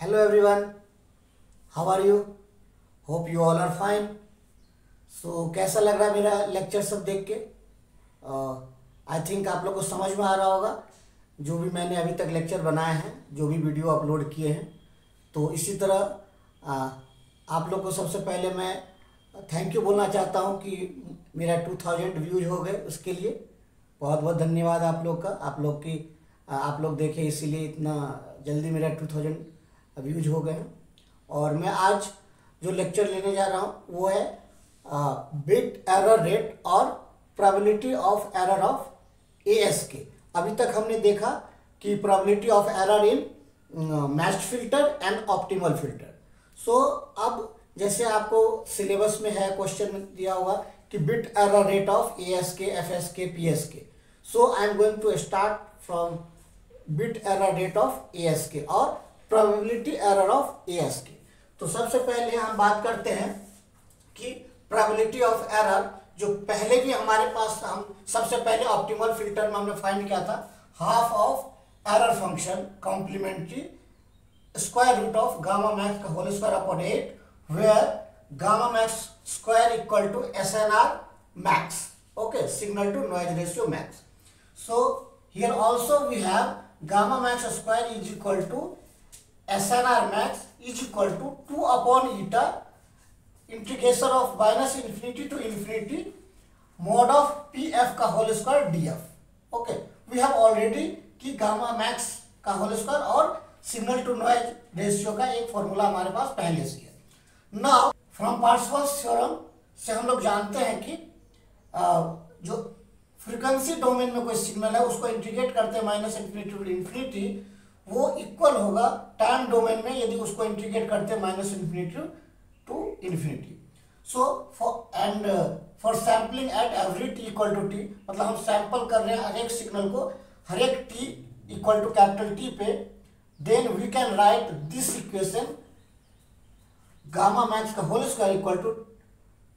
Hello everyone, how are you? Hope you all are fine. So कैसा लग रहा है मेरा लेक्चर सब देख के? आई थिंक आप लोग को समझ में आ रहा होगा जो भी मैंने अभी तक लेक्चर बनाए हैं, जो भी वीडियो अपलोड किए हैं। तो इसी तरह आप लोग को सबसे पहले मैं थैंक यू बोलना चाहता हूं कि मेरा 2000 व्यूज हो गए, उसके लिए बहुत बहुत धन्यवाद आप लोग का। आप लोग देखे इसीलिए इतना जल्दी मेरा 2000 व्यूज हो गए हैं। और मैं आज जो लेक्चर लेने जा रहा हूँ वो है बिट एरर रेट और probability of error of ASK। अभी तक हमने देखा कि probability of error in matched filter and optimal filter. So अब जैसे आपको सिलेबस में है, क्वेश्चन में दिया हुआ कि bit error rate of ASK, FSK, PSK। So I am going to start from bit error rate of ASK और प्रोबेबिलिटी एरर ऑफ ASK। तो सबसे पहले हम बात करते हैं कि प्रोबेबिलिटी ऑफ एरर, जो पहले भी हमारे पास हम सबसे पहले ऑप्टिमल फिल्टर में हमने फाइंड किया था, half of error function complementary square root of gamma max का whole square upon 8 where gamma max square equal to SNR max, okay, signal to noise ratio max. So here also we have gamma max square is equal to SNR max is equal to 2 upon eta integration of minus infinity to infinity mod of PF का whole square DF। Okay, we have already कि gamma max का whole square और signal to noise ratio का एक formula हमारे पास पहले से है। नाउ फ्रॉम पार्सेवल्स थ्योरम से हम लोग जानते हैं कि जो फ्रीक्वेंसी डोमेन में कोई सिग्नल है उसको इंटीग्रेट करते हैं माइनस इन्फिनिटी टू इन्फिनिटी, वो इक्वल होगा टाइम डोमेन में यदि उसको इंटीग्रेट करते हैं minus infinity to infinity. So for sampling at every t equal to T, मतलब हम सैंपल कर रहे हैं हर एक सिग्नल को हर एक t equal to capital T पे, then we can write this equation gamma max का whole square equal to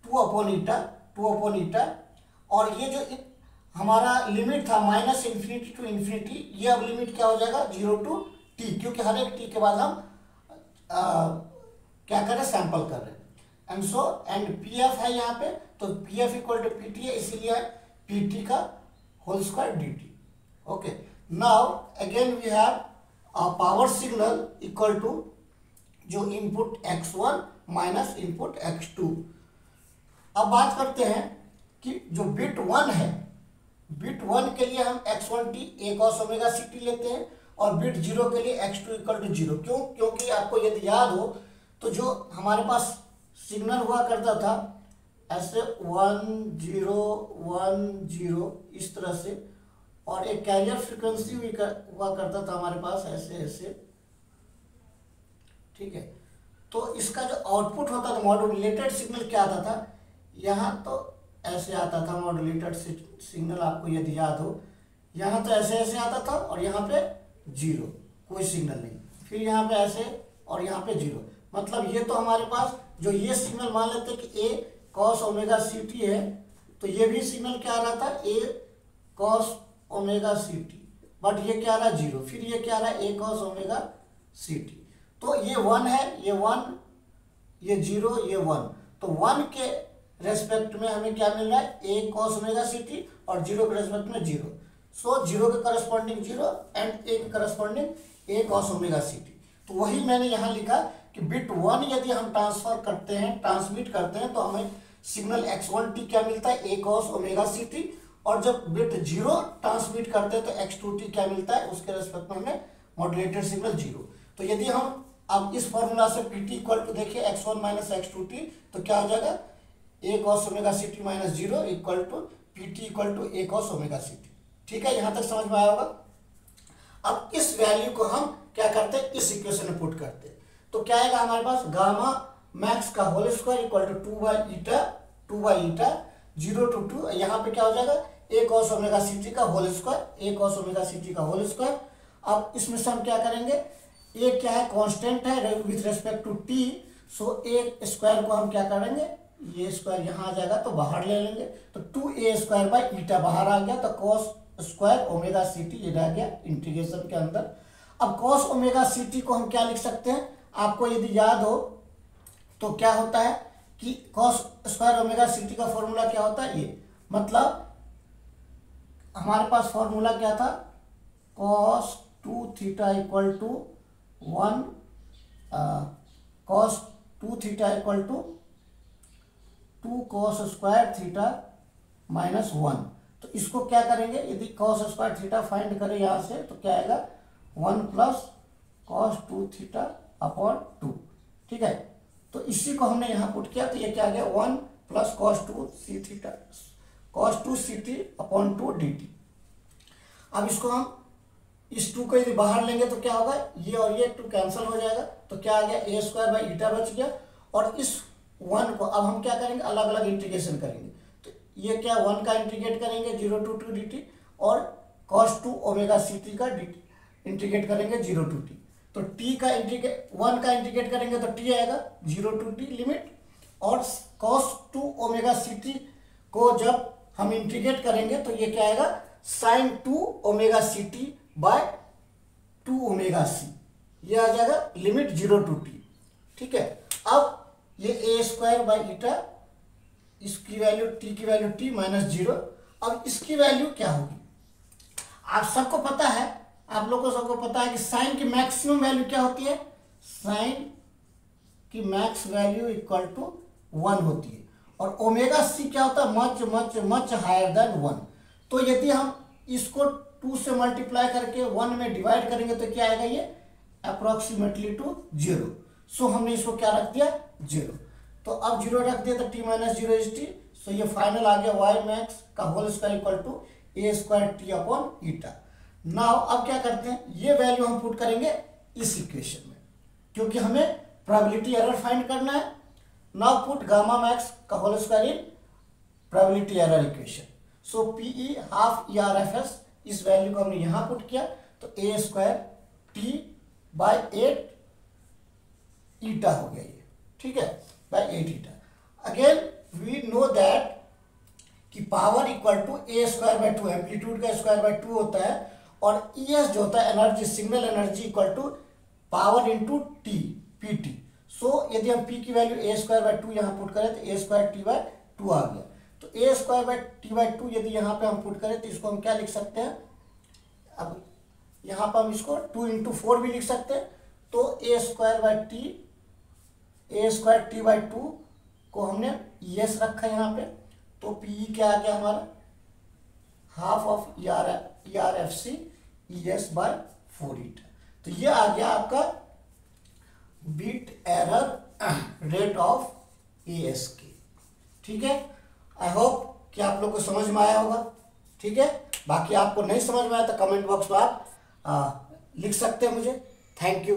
2 upon eta. और ये जो हमारा लिमिट था माइनस इन्फिनिटी टू इन्फिनिटी, ये अब लिमिट क्या हो जाएगा 0 टू t, क्योंकि हर एक t के बाद हम क्या कर रहे हैं, सैंपल कर रहे हैं। एंड PF है यहाँ पे, तो PF इक्वल टू PT है, इसीलिए PT का whole square dt। Okay, now again we have a power signal equal to जो input x1 minus input x2। अब बात करते हैं कि जो बिट 1 है, बिट 1 के लिए हम x1t a cos omega ct लेते हैं और बिट 0 के लिए x2 इक्वल टू 0। क्यों? क्योंकि आपको यदि याद हो तो जो हमारे पास सिग्नल हुआ करता था ऐसे 1 0 1 0 इस तरह से, और एक कैरियर फ्रीक्वेंसी हुआ करता था हमारे पास ऐसे ऐसे, ठीक है। तो इसका जो आउटपुट होता था मॉड्यूलेटेड सिग्नल क्या आता था, यहाँ तो ऐसे आता था मॉड्यूलेटेड सिग्नल, आपको यदि याद हो, यहाँ तो ऐसे ऐसे आता था और यहाँ पे 0 कोई सिग्नल नहीं, फिर यहाँ पे ऐसे और यहाँ पे 0। मतलब ये तो हमारे पास जो ये सिग्नल मान लेते हैं कि a cos ओमेगा ct है, तो ये भी सिग्नल क्या आ रहा था a cos omega ct, but ये क्या आ रहा है 0, फिर ये क्या आ रहा है a cos ओमेगा ct। तो ये 1 है, ये 1, ये 0, ये 1, तो 1 के रेस्पेक्ट में हमें क्या मिल रहा है a cos ओमेगा ct और 0 के रेस्पेक्ट में 0। सो 0 के करस्पॉन्डिंग 0 एंड a के corresponding a cos omega ct। तो वही मैंने यहाँ लिखा कि बिट 1 यदि हम ट्रांसफर करते हैं, ट्रांसमिट करते हैं, तो हमें सिग्नल x1t क्या मिलता है a cos ओमेगा ct, और जब बिट 0 ट्रांसमिट करते हैं तो x2t क्या मिलता है, उसके रेस्पेक्ट में हमें मॉड्यूलेटेड सिग्नल 0। तो यदि हम अब इस फॉर्मूला से pt इक्वल टू देखिए x1 माइनस x2t, तो क्या हो जाएगा a cos omega ct minus 0 equal to PT equal to a cos omega ct। ठीक है, यहाँ तक समझ में आया होगा। अब इस वैल्यू को हम क्या करते हैं, इस इक्वेशन में पुट करते हैं, तो क्या आएगा हमारे पास गामा मैक्स का whole square equal to 2 by eta 0 to 2, यहाँ पे क्या हो जाएगा a cos ओमेगा ct का whole square, a cos omega ct का होल स्क्वायर। अब इसमें से हम क्या करेंगे, a क्या है कांस्टेंट है with respect to t, so a square को हम क्या करेंगे, ये स्क्वायर यहाँ आ जाएगा तो बाहर ले लेंगे, तो 2a स्क्वायर बाई ईटा बाहर आ गया, तो cos स्क्वायर ओमेगा ct ये रह गया इंटीग्रेशन के अंदर। अब cos ओमेगा ct को हम क्या लिख सकते हैं, आपको यदि याद हो तो क्या होता है कि cos square omega C T का फॉर्मूला क्या होता है, ये मतलब हमारे पास फॉर्मूला क्या था, cos 2 theta equal to 1, cos 2 theta equal to 2 cos square theta minus 1। तो इसको क्या करेंगे, यदि कॉस स्क्वायर थीटा फाइंड करें यहाँ से तो क्या आएगा 1 प्लस कॉस 2 थीटा अपॉन 2, ठीक है। तो इसी को हमने यहाँ पुट किया तो ये क्या आ गया 1 plus cos 2 C theta cos 2 C T upon 2 D T. अब इसको हम इस 2 को यदि बाहर लेंगे तो क्या होगा, ये और ये 2 कैंसिल हो जाएगा, तो क्या आ गया ए स्क्वायर बाई ईटा बच गया। और इस 1 को अब हम क्या करेंगे, अलग अलग इंटीग्रेशन करेंगे। तो ये क्या 1 का इंटीग्रेट करेंगे 0 to 2 डी टी, और कॉस 2 ओमेगा सी टी का इंटीग्रेट करेंगे 0 to t। तो t का इंटीग्रेट 1 का इंटीग्रेट करेंगे तो t आएगा 0 to t लिमिट, और cos 2 ओमेगा सी टी को जब हम इंटीग्रेट करेंगे तो ये क्या आएगा sin 2 omega C T by 2 omega C, ये आ जाएगा लिमिट 0 to t, ठीक है। अब ये ए स्क्वायर बाई ईटा, इसकी वैल्यू t की वैल्यू t माइनस 0। अब इसकी वैल्यू क्या होगी, आप सबको पता है, आप लोगों को सबको पता है कि साइन की मैक्सिमम वैल्यू क्या होती है, साइन की मैक्स वैल्यू इक्वल टू 1 होती है, और ओमेगा सी क्या होता है much much much higher than 1। तो यदि हम इसको 2 से मल्टीप्लाई करके 1 में डिवाइड करेंगे तो क्या आएगा, ये अप्रोक्सीमेटली टू 0। सो हमने इसको क्या रख दिया 0। तो अब 0 रख दिया तो t minus 0 is T. So ये फाइनल आ गया y मैक्स का whole square equal to A square T upon eta. Now अब क्या करते हैं, ये वैल्यू हम पुट करेंगे इस इक्वेशन में, क्योंकि हमें प्रोबेबिलिटी एरर फाइंड करना है। नाउ पुट गामा मैक्स का whole square in probability error equation. So PE half E R F S, इस वैल्यू को हमने यहाँ पुट किया तो A square T by 8 eta हो गया ये, ठीक है, by 8 eta. Again we know that कि power equal to A square by 2, amplitude का स्क्वायर बाय 2 होता है, और ई एस जो होता है energy, signal energy equal to power into T P T. So यदि हम पी की वैल्यू ए स्क्वायर बाय 2 यहाँ पुट करें तो ए स्क्वायर टी बाय 2 आ गया। तो A square by T by 2 यदि यहाँ पे हम पुट करें तो इसको हम क्या लिख सकते हैं, अब यहाँ पर हम इसको 2 into 4 भी लिख सकते हैं। तो A square by T, A square T by 2 को हमने यस रखा यहाँ पे, तो पी क्या आ गया हमारा half of E R F C E S by 4 eta. तो ये आ गया आपका bit error rate of A S K, ठीक है। आई होप कि आप लोग को समझ में आया होगा, ठीक है। बाकी आपको नहीं समझ में आया तो कमेंट बॉक्स में आप लिख सकते हैं मुझे। Thank you.